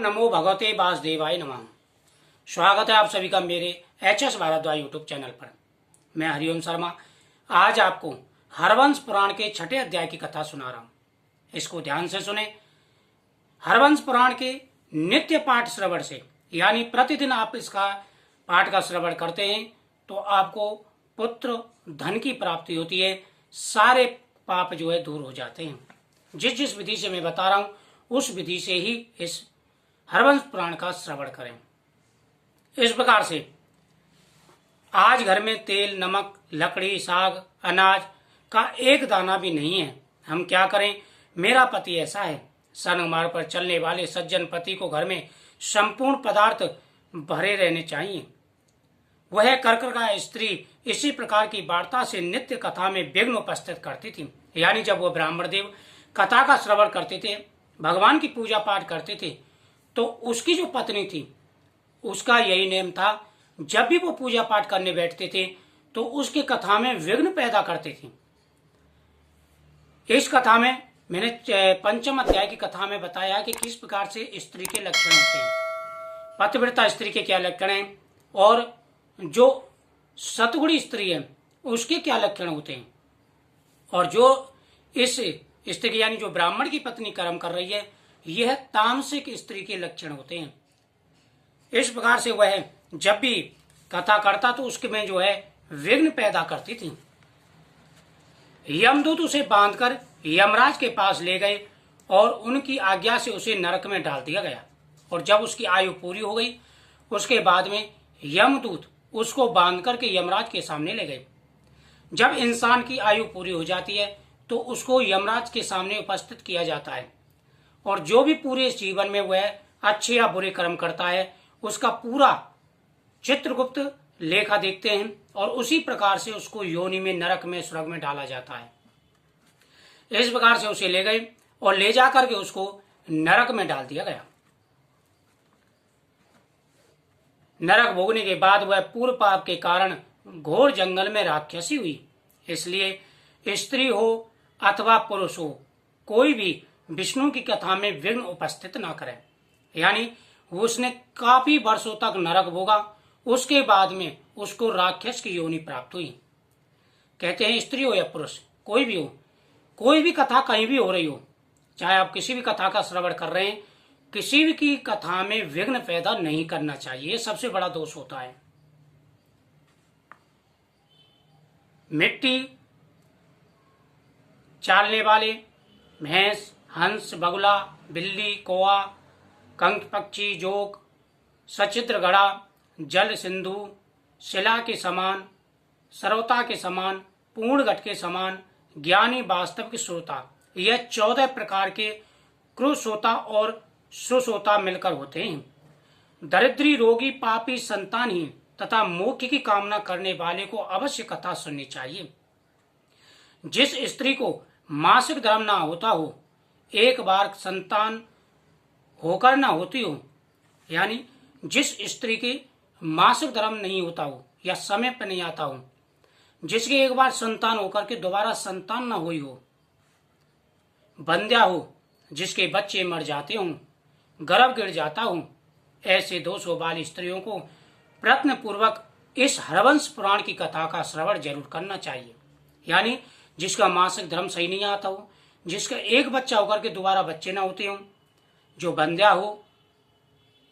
नमो भगवते वासुदेवाय नमः। स्वागत है आप सभी का मेरे HS भारद्वाज यूट्यूब चैनल पर। मैं हरिओम शर्मा आज आपको हरवंश पुराण के 6ठे अध्याय की कथा सुना रहा हूँ। इसको ध्यान से सुने। हरवंश पुराण के नित्य पाठ श्रवण से, यानी प्रतिदिन आप इसका पाठ का श्रवण करते हैं तो आपको पुत्र धन की प्राप्ति होती है, सारे पाप जो है दूर हो जाते हैं। जिस जिस विधि से मैं बता रहा हूँ उस विधि से ही इस हरवंश पुराण का श्रवण करें। इस प्रकार से आज घर में तेल, नमक, लकड़ी, साग, अनाज का एक दाना भी नहीं है। हम क्या करें? मेरा पति ऐसा है। सन्ग मार्ग पर चलने वाले सज्जन पति को घर में संपूर्ण पदार्थ भरे रहने चाहिए। वह कर का स्त्री इसी प्रकार की वार्ता से नित्य कथा में विघ्न उपस्थित करती थी। यानी जब वो ब्राह्मण देव कथा का श्रवण करते थे, भगवान की पूजा पाठ करते थे, तो उसकी जो पत्नी थी उसका यही नेम था। जब भी वो पूजा पाठ करने बैठते थे तो उसकी कथा में विघ्न पैदा करते थे। इस कथा में मैंने पंचम अध्याय की कथा में बताया कि किस प्रकार से स्त्री के लक्षण होते हैं, पतिव्रता स्त्री के क्या लक्षण हैं और जो सतगुणी स्त्री है उसके क्या लक्षण होते हैं, और जो इस स्त्री यानी जो ब्राह्मण की पत्नी कर्म कर रही है यह तामसिक स्त्री के लक्षण होते हैं। इस प्रकार से वह जब भी कथा करता तो उसके में जो है विघ्न पैदा करती थी। यमदूत उसे बांधकर यमराज के पास ले गए और उनकी आज्ञा से उसे नरक में डाल दिया गया। और जब उसकी आयु पूरी हो गई उसके बाद में यमदूत उसको बांध करके यमराज के सामने ले गए। जब इंसान की आयु पूरी हो जाती है तो उसको यमराज के सामने उपस्थित किया जाता है, और जो भी पूरे जीवन में वह अच्छे या बुरे कर्म करता है उसका पूरा चित्रगुप्त लेखा देखते हैं और उसी प्रकार से उसको योनि में, नरक में, स्वर्ग में डाला जाता है। इस प्रकार से उसे ले गए और ले जाकर के उसको नरक में डाल दिया गया। नरक भोगने के बाद वह पूर्व पाप के कारण घोर जंगल में राक्षसी हुई। इसलिए स्त्री हो अथवा पुरुष हो, कोई भी विष्णु की कथा में विघ्न उपस्थित ना करें। यानी उसने काफी वर्षों तक नरक भोगा, उसके बाद में उसको राक्षस की योनि प्राप्त हुई। कहते हैं स्त्री हो या पुरुष, कोई भी हो, कोई भी कथा कहीं भी हो रही हो, चाहे आप किसी भी कथा का श्रवण कर रहे हैं, किसी भी की कथा में विघ्न पैदा नहीं करना चाहिए। ये सबसे बड़ा दोष होता है। मिट्टी चालने वाले भैंस, हंस, बगुला, बिल्ली, कौआ, कंक पक्षी, जोक, सचित्र घड़ा, जल सिंधु, शिला के समान, सर्वता के समान, पूर्ण घट के समान, ज्ञानी वास्तविक श्रोता, यह 14 प्रकार के क्रुश्रोता और सुश्रोता मिलकर होते हैं। दरिद्री, रोगी, पापी, संतानहीन तथा मोक्ष की कामना करने वाले को अवश्य कथा सुननी चाहिए। जिस स्त्री को मासिक धर्म ना होता हो, एक बार संतान होकर ना होती हो, यानी जिस स्त्री के मासिक धर्म नहीं होता हो या समय पर नहीं आता हो, जिसके एक बार संतान होकर के दोबारा संतान ना हुई हो, बंध्या हो, जिसके बच्चे मर जाते हों, गर्भ गिर जाता हो, ऐसे 200 बाल स्त्रियों को प्रयत्न पूर्वक इस हरवंश पुराण की कथा का श्रवण जरूर करना चाहिए। यानी जिसका मासिक धर्म सही नहीं आता हो, जिसका एक बच्चा होकर के दोबारा बच्चे ना होते हों, जो बंध्या हो,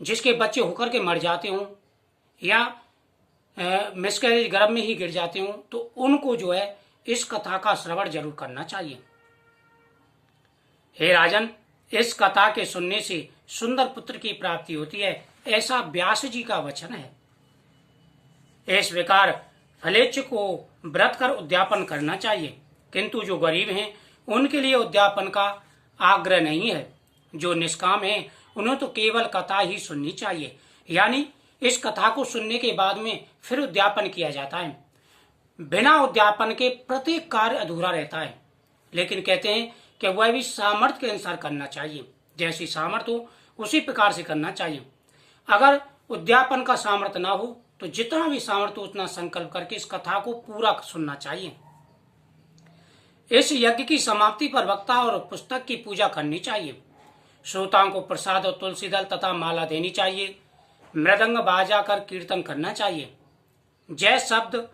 जिसके बच्चे होकर के मर जाते हों या मिसकैरेज गर्भ में ही गिर जाते हों, तो उनको जो है इस कथा का श्रवण जरूर करना चाहिए। हे राजन, इस कथा के सुनने से सुंदर पुत्र की प्राप्ति होती है, ऐसा व्यास जी का वचन है। इस प्रकार फलेच्छ को व्रत कर उद्यापन करना चाहिए, किंतु जो गरीब हैं उनके लिए उद्यापन का आग्रह नहीं है। जो निष्काम हैं उन्हें तो केवल कथा ही सुननी चाहिए। यानी इस कथा को सुनने के बाद में फिर उद्यापन किया जाता है। बिना उद्यापन के प्रत्येक कार्य अधूरा रहता है। लेकिन कहते हैं कि वह भी सामर्थ्य के अनुसार करना चाहिए, जैसी सामर्थ्य हो उसी प्रकार से करना चाहिए। अगर उद्यापन का सामर्थ्य ना हो तो जितना भी सामर्थ्य उतना संकल्प करके इस कथा को पूरा सुनना चाहिए। इस यज्ञ की समाप्ति पर वक्ता और पुस्तक की पूजा करनी चाहिए। श्रोताओं को प्रसाद और तुलसी दल तथा माला देनी चाहिए। मृदंग बाजा कर कीर्तन करना चाहिए। जय शब्द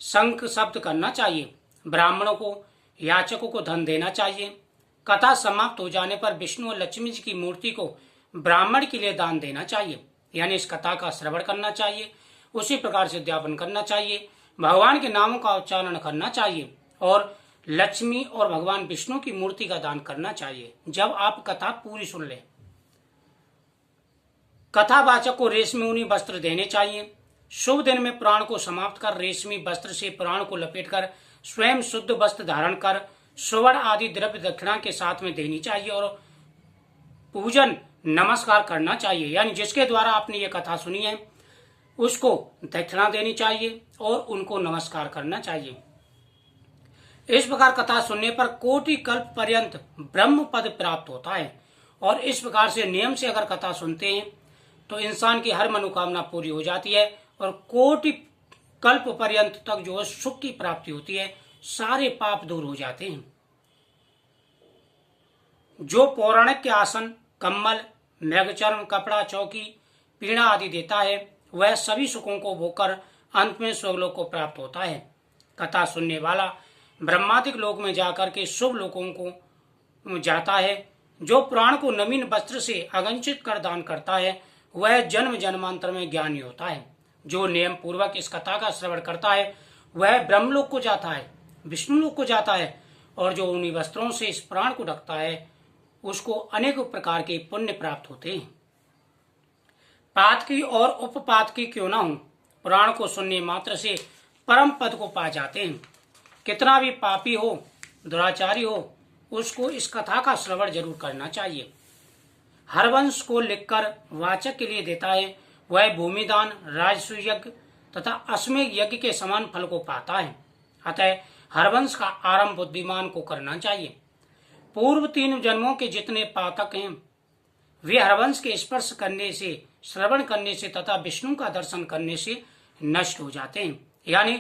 शंख शब्द करना चाहिए। ब्राह्मणों को याचकों को धन देना चाहिए। कथा समाप्त हो जाने पर विष्णु और लक्ष्मी जी की मूर्ति को ब्राह्मण के लिए दान देना चाहिए, यानी इस कथा का श्रवण करना चाहिए। उसी प्रकार से उद्यापन करना चाहिए। भगवान के नामों का उच्चारण करना चाहिए और लक्ष्मी और भगवान विष्णु की मूर्ति का दान करना चाहिए। जब आप कथा पूरी सुन लें, कथावाचक को रेशमी ऊनी वस्त्र देने चाहिए। शुभ दिन में पुराण को समाप्त कर रेशमी वस्त्र से पुराण को लपेटकर स्वयं शुद्ध वस्त्र धारण कर सुवर्ण आदि द्रव्य दक्षिणा के साथ में देनी चाहिए और पूजन नमस्कार करना चाहिए, यानी जिसके द्वारा आपने ये कथा सुनी है उसको दक्षिणा देनी चाहिए और उनको नमस्कार करना चाहिए। इस प्रकार कथा सुनने पर कोटि कल्प पर्यंत ब्रह्म पद प्राप्त होता है। और इस प्रकार से नियम से अगर कथा सुनते हैं तो इंसान की हर मनोकामना पूरी हो जाती है और कोटि कल्प पर्यंत तक जो है सुख की प्राप्ति होती है, सारे पाप दूर हो जाते हैं। जो पौराणिक के आसन, कम्बल, मृगचर्म, कपड़ा, चौकी, पीढ़ा आदि देता है वह सभी सुखों को भोगकर अंत में स्वर्गलोक को प्राप्त होता है। कथा सुनने वाला ब्रह्मादिक लोक में जाकर के शुभ लोकों को जाता है। जो पुराण को नवीन वस्त्र से अगंचित कर दान करता है वह जन्म जन्मांतर में ज्ञानी होता है। जो नियम पूर्वक इस कथा का श्रवण करता है वह ब्रह्मलोक को जाता है, विष्णु लोक को जाता है और जो उन्हीं वस्त्रों से इस पुराण को ढकता है उसको अनेक प्रकार के पुण्य प्राप्त होते हैं। पातकी और उपपातकी क्यों ना हो, पुराण को सुनने मात्र से परम पद को पा जाते हैं। कितना भी पापी हो, दुराचारी हो, उसको इस कथा का श्रवण जरूर करना चाहिए। हरवंश को लिखकर वाचक के लिए देता है वह भूमिदान, राजस्व यज्ञ तथा अश्वमेध यज्ञ के समान फल को पाता है। अतः हरवंश का आरंभ बुद्धिमान को करना चाहिए। पूर्व 3 जन्मों के जितने पातक हैं वे हरवंश के स्पर्श करने से, श्रवण करने से तथा विष्णु का दर्शन करने से नष्ट हो जाते हैं, यानी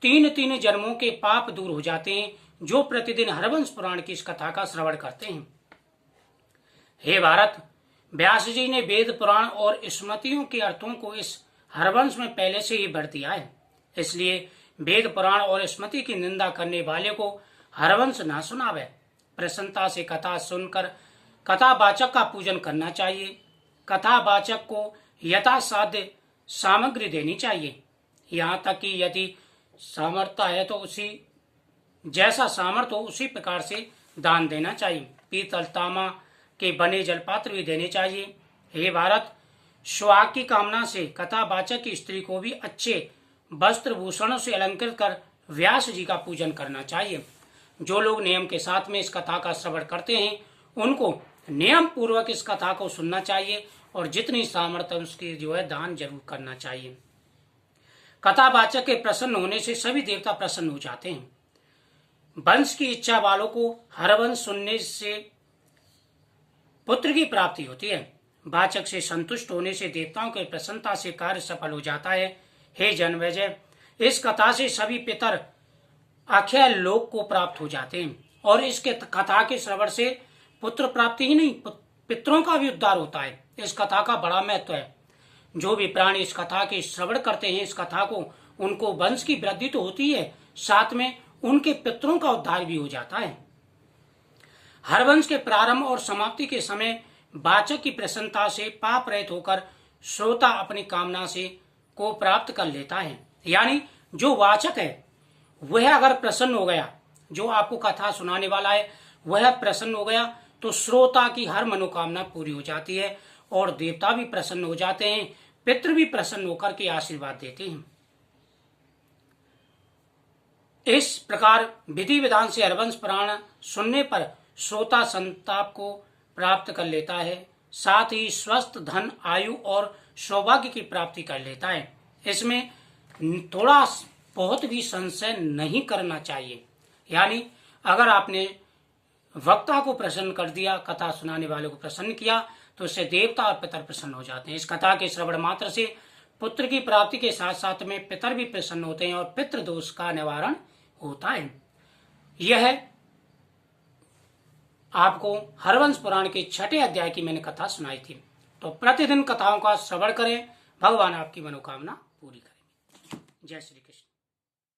3 जन्मों के पाप दूर हो जाते हैं जो प्रतिदिन हरवंश पुराण की इस कथा का श्रवण करते हैं। हे भारत, व्यास जी ने वेद पुराण और स्मृतियों के अर्थों को इस हरवंश में पहले से ही भर दिया है, इसलिए वेद पुराण और स्मृति की निंदा करने वाले को हरवंश ना सुनावे। प्रसन्नता से कथा सुनकर कथावाचक का पूजन करना चाहिए। कथावाचक को यथासाध्य सामग्री देनी चाहिए, यहाँ तक कि यदि सामर्थ्य है तो उसी जैसा सामर्थ्य हो उसी प्रकार से दान देना चाहिए। पीतल तांबा के बने जलपात्र भी देने चाहिए। हे भारत, सुहाग की कामना से कथावाचक की स्त्री को भी अच्छे वस्त्र भूषणों से अलंकृत कर व्यास जी का पूजन करना चाहिए। जो लोग नियम के साथ में इस कथा का श्रवण करते हैं उनको नियम पूर्वक इस कथा को सुनना चाहिए और जितनी सामर्थ्य उसकी जो है दान जरूर करना चाहिए। कथावाचक के प्रसन्न होने से सभी देवता प्रसन्न हो जाते हैं। वंश की इच्छा वालों को हरवंश सुनने से पुत्र की प्राप्ति होती है। वाचक से संतुष्ट होने से देवताओं की प्रसन्नता से कार्य सफल हो जाता है। हे जन्मेजय, इस कथा से सभी पितर अक्षय लोक को प्राप्त हो जाते हैं और इसके कथा के श्रवण से पुत्र प्राप्ति ही नहीं पितरों का भी उद्धार होता है। इस कथा का बड़ा महत्व है। जो भी प्राणी इस कथा के श्रवण करते हैं इस कथा को, उनको वंश की वृद्धि तो होती है, साथ में उनके पितरों का उद्धार भी हो जाता है। हरवंश के प्रारंभ और समाप्ति के समय वाचक की प्रसन्नता से पाप रहित होकर श्रोता अपनी कामना से को प्राप्त कर लेता है। यानी जो वाचक है वह अगर प्रसन्न हो गया, जो आपको कथा सुनाने वाला है वह प्रसन्न हो गया, तो श्रोता की हर मनोकामना पूरी हो जाती है और देवता भी प्रसन्न हो जाते हैं, पितृ भी प्रसन्न होकर के आशीर्वाद देते हैं। इस प्रकार विधि विधान से हरवंश पुराण सुनने पर श्रोता संताप को प्राप्त कर लेता है, साथ ही स्वस्थ धन, आयु और सौभाग्य की प्राप्ति कर लेता है। इसमें थोड़ा बहुत भी संशय नहीं करना चाहिए। यानी अगर आपने वक्ता को प्रसन्न कर दिया, कथा सुनाने वाले को प्रसन्न किया, तो उससे देवता और पितर प्रसन्न हो जाते हैं। इस कथा के श्रवण मात्र से पुत्र की प्राप्ति के साथ साथ में पितर भी प्रसन्न होते हैं और पितृ दोष का निवारण होता है। यह आपको हरवंश पुराण के 6ठे अध्याय की मैंने कथा सुनाई थी। तो प्रतिदिन कथाओं का श्रवण करें, भगवान आपकी मनोकामना पूरी करेंगे। जय श्री कृष्ण।